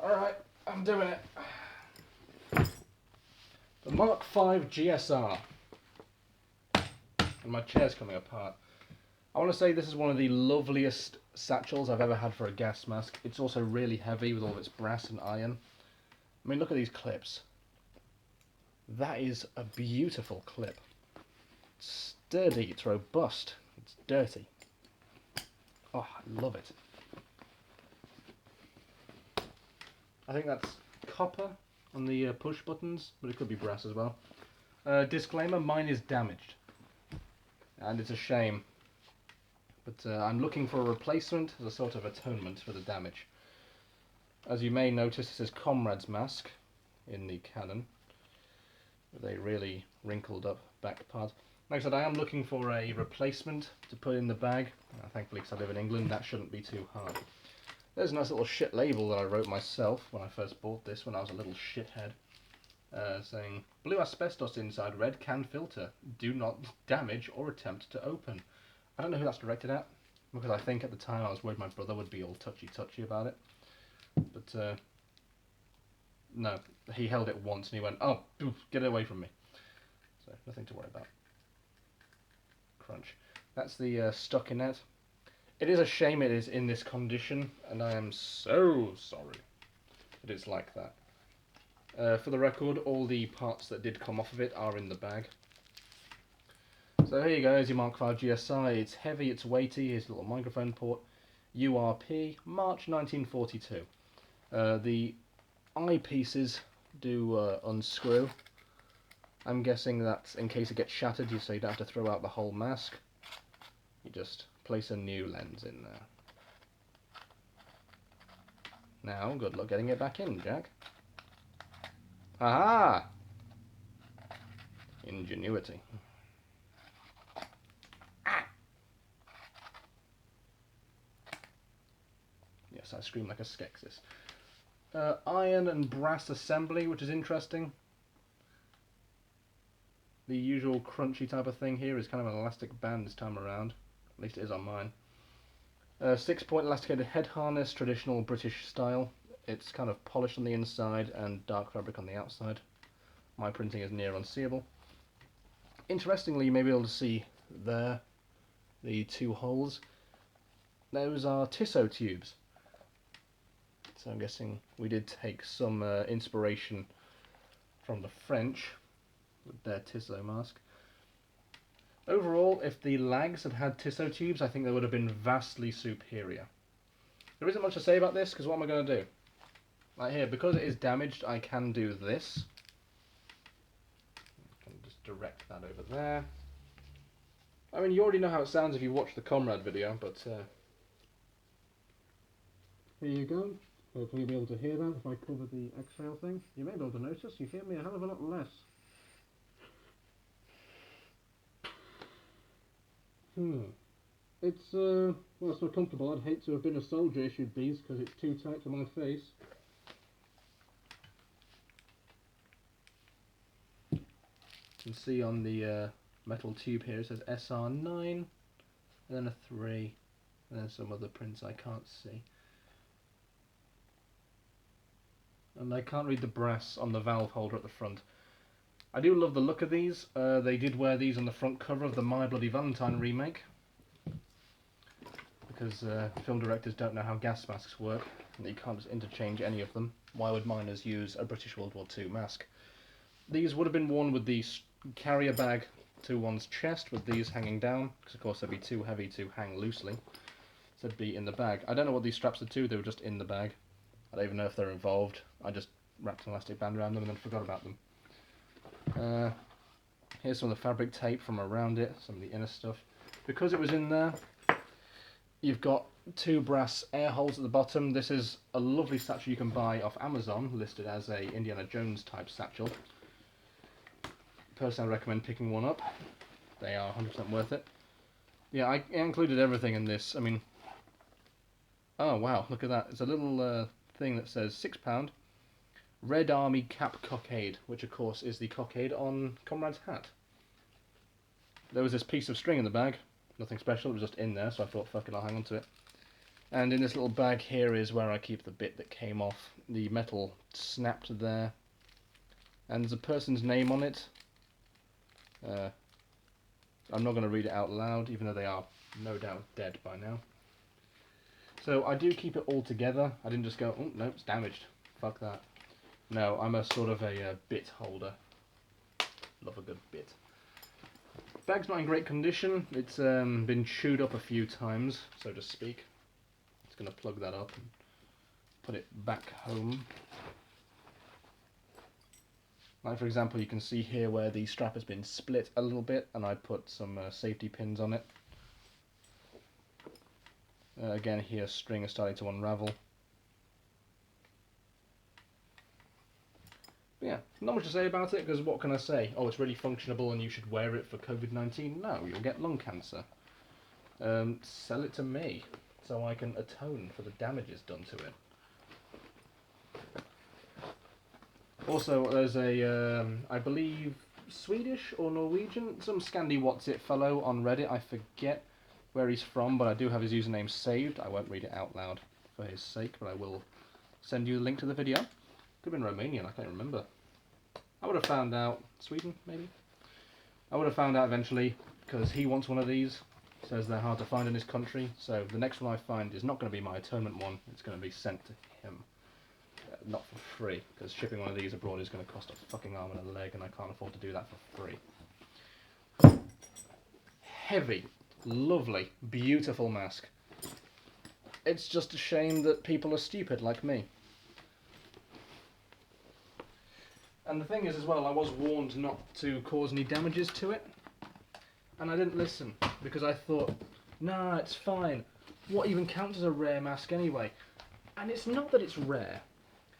Alright, I'm doing it. The Mark V GSR. And my chair's coming apart. I want to say this is one of the loveliest satchels I've ever had for a gas mask. It's also really heavy with all of its brass and iron. I mean, look at these clips. That is a beautiful clip. It's sturdy, it's robust, it's dirty. Oh, I love it. I think that's copper on the push buttons, but it could be brass as well. Disclaimer, mine is damaged. And it's a shame. But I'm looking for a replacement as a sort of atonement for the damage. As you may notice, this is Comrade's mask in the Canon, with a really wrinkled up back part. Like I said, I am looking for a replacement to put in the bag. Thankfully, because I live in England, that shouldn't be too hard. There's a nice little shit label that I wrote myself when I first bought this, when I was a little shithead, saying, "Blue asbestos inside red can filter. Do not damage or attempt to open." I don't know who that's directed at, because I think at the time I was worried my brother would be all touchy-touchy about it. But, no, he held it once and he went, "Oh, get it away from me." So, nothing to worry about. Crunch. That's the stockinette. It is a shame it is in this condition, and I am so sorry that it's like that. For the record, all the parts that did come off of it are in the bag. So here you go, here's your Mark V GSI. It's heavy, it's weighty. Here's a little microphone port. URP, March 1942. The eyepieces do unscrew. I'm guessing that's in case it gets shattered, so you don't have to throw out the whole mask. You just place a new lens in there. Now, good luck getting it back in, Jack. Aha! Ingenuity. Ah! Yes, I scream like a Skeksis. Iron and brass assembly, which is interesting. The usual crunchy type of thing here is kind of an elastic band this time around. At least it is on mine. 6-point elasticated head harness, traditional British style. It's kind of polished on the inside and dark fabric on the outside. My printing is near unseeable. Interestingly, you may be able to see there the two holes. Those are Tissot tubes. So I'm guessing we did take some inspiration from the French with their Tissot mask. Overall, if the Lags had had Tissot tubes, I think they would have been vastly superior. There isn't much to say about this, because what am I going to do? Right here, because it is damaged, I can do this. I can just direct that over there. I mean, you already know how it sounds if you watch the Comrade video, but here you go. Hopefully you'll be able to hear that if I cover the exhale thing. You may be able to notice, you hear me a hell of a lot less. It's, well, it's not comfortable. I'd hate to have been a soldier issued these because it's too tight to my face. You can see on the metal tube here it says SR9, and then a 3, and then some other prints I can't see. And I can't read the brass on the valve holder at the front. I do love the look of these. They did wear these on the front cover of the My Bloody Valentine remake, because film directors don't know how gas masks work, and you can't just interchange any of them. Why would miners use a British World War II mask? These would have been worn with the carrier bag to one's chest, with these hanging down, because of course they'd be too heavy to hang loosely, so they'd be in the bag. I don't know what these straps are to, they were just in the bag. I don't even know if they're involved. I just wrapped an elastic band around them and then forgot about them. Here's some of the fabric tape from around it, some of the inner stuff. Because it was in there, you've got 2 brass air holes at the bottom. This is a lovely satchel you can buy off Amazon, listed as a Indiana Jones type satchel. Personally, I recommend picking one up. They are 100% worth it. Yeah, I included everything in this. I mean, oh wow, look at that. It's a little thing that says £6. Red Army Cap Cockade, which of course is the cockade on Comrade's hat. There was this piece of string in the bag, nothing special, it was just in there, so I thought, fuck it, I'll hang on to it. And in this little bag here is where I keep the bit that came off. The metal snapped there. And there's a person's name on it. I'm not going to read it out loud, even though they are no doubt dead by now. So I do keep it all together. I didn't just go, oh no, it's damaged. Fuck that. No, I'm a sort of a bit holder. Love a good bit. Bag's not in great condition. It's been chewed up a few times, so to speak. Just going to plug that up and put it back home. Like for example, you can see here where the strap has been split a little bit, and I put some safety pins on it. Again, here string is starting to unravel. But yeah, not much to say about it, because what can I say? Oh, it's really functionable and you should wear it for COVID-19. No, you'll get lung cancer. Sell it to me, so I can atone for the damages done to it. Also, there's a, I believe, Swedish or Norwegian, some Scandi What's It fellow on Reddit. I forget where he's from, but I do have his username saved. I won't read it out loud for his sake, but I will send you a link to the video. Could have been Romanian, I can't remember. I would have found out. Sweden, maybe? I would have found out eventually, because he wants one of these. Says they're hard to find in his country, so the next one I find is not going to be my atonement one. It's going to be sent to him. Not for free, because shipping one of these abroad is going to cost a fucking arm and a leg, and I can't afford to do that for free. Heavy, lovely, beautiful mask. It's just a shame that people are stupid like me. And the thing is as well, I was warned not to cause any damages to it, and I didn't listen, because I thought, nah, it's fine. What even counts as a rare mask anyway? And it's not that it's rare.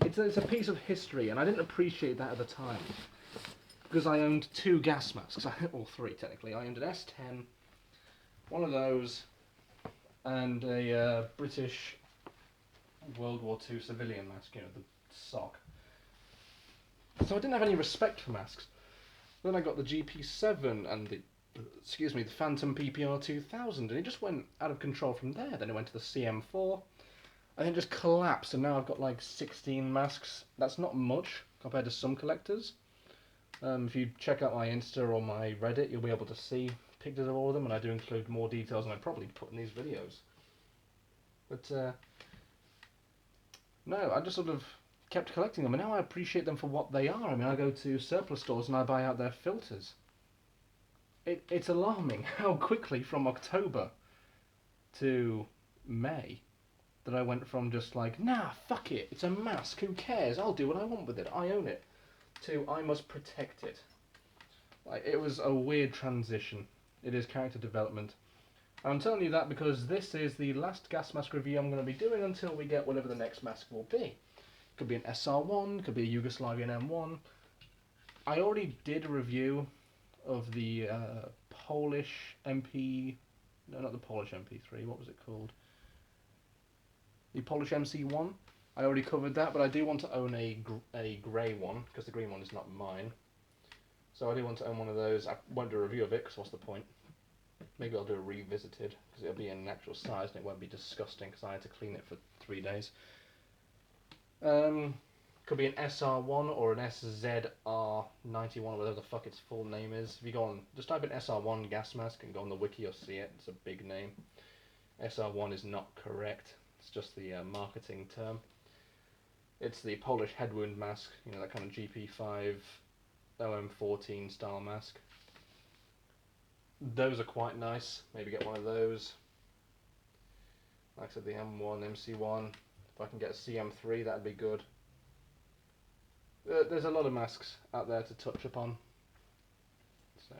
It's a piece of history, and I didn't appreciate that at the time. Because I owned 2 gas masks, or 3 technically. I owned an S10, one of those, and a British World War II civilian mask, you know, the sock. So I didn't have any respect for masks. Then I got the GP7 and the Phantom PPR 2000, and it just went out of control from there. Then it went to the CM4. And it just collapsed, and now I've got like 16 masks. That's not much compared to some collectors. If you check out my Insta or my Reddit, you'll be able to see pictures of all of them, and I do include more details than I'd probably put in these videos. But no, I just sort of kept collecting them, and now I appreciate them for what they are. I mean, I go to surplus stores and I buy out their filters. It's alarming how quickly from October to May that I went from just like, nah, fuck it, it's a mask, who cares, I'll do what I want with it, I own it, to I must protect it. Like, it was a weird transition. It is character development. And I'm telling you that because this is the last gas mask review I'm going to be doing until we get whatever the next mask will be. Could be an SR1, could be a Yugoslavian M1. I already did a review of the Polish MP... No, not the Polish MP3, what was it called? The Polish MC1. I already covered that, but I do want to own a grey one, because the green one is not mine. So I do want to own one of those. I won't do a review of it, because what's the point? Maybe I'll do a revisited, because it'll be in actual size and it won't be disgusting, because I had to clean it for 3 days. Could be an SR1 or an SZR91, whatever the fuck its full name is. If you go on, just type in SR1 gas mask and go on the wiki, you'll see it. It's a big name. SR1 is not correct. It's just the marketing term. It's the Polish head wound mask, you know, that kind of GP5 OM14 style mask. Those are quite nice. Maybe get one of those. Like I said, the M1, MC1. If I can get a CM3, that'd be good. There's a lot of masks out there to touch upon. So,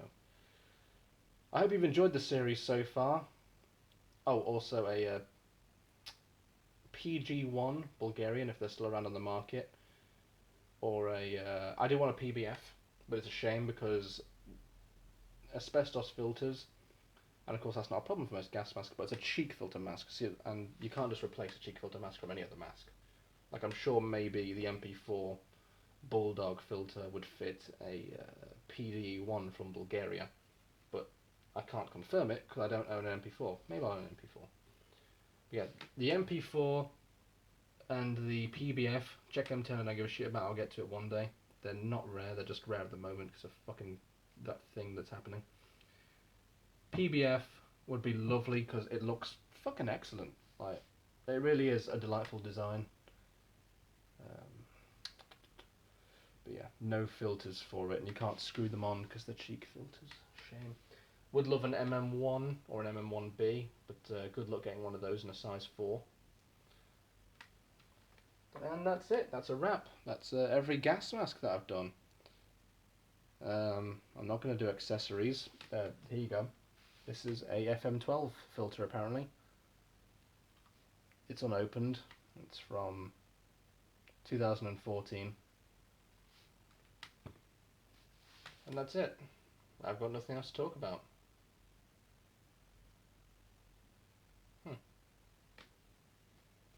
I hope you've enjoyed the series so far. Oh, also a PG1 Bulgarian, if they're still around on the market. Or a... I do want a PBF, but it's a shame because asbestos filters, and of course that's not a problem for most gas masks, but it's a cheek filter mask, see, and you can't just replace a cheek filter mask from any other mask. Like, I'm sure maybe the MP4 Bulldog filter would fit a PD1 from Bulgaria, but I can't confirm it because I don't own an MP4. Maybe I own an MP4. Yeah, the MP4 and the PBF, Check M10 I don't give a shit about, I'll get to it one day. They're not rare, they're just rare at the moment because of fucking that thing that's happening. PBF would be lovely because it looks fucking excellent. Like, it really is a delightful design. But yeah, no filters for it, and you can't screw them on because they're cheek filters. Shame. Would love an MM1 or an MM1B, but good luck getting one of those in a size 4. And that's it. That's a wrap. That's every gas mask that I've done. I'm not going to do accessories. Here you go. This is a FM12 filter apparently. It's unopened. It's from 2014. And that's it. I've got nothing else to talk about.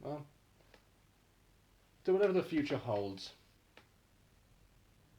Well, do whatever the future holds.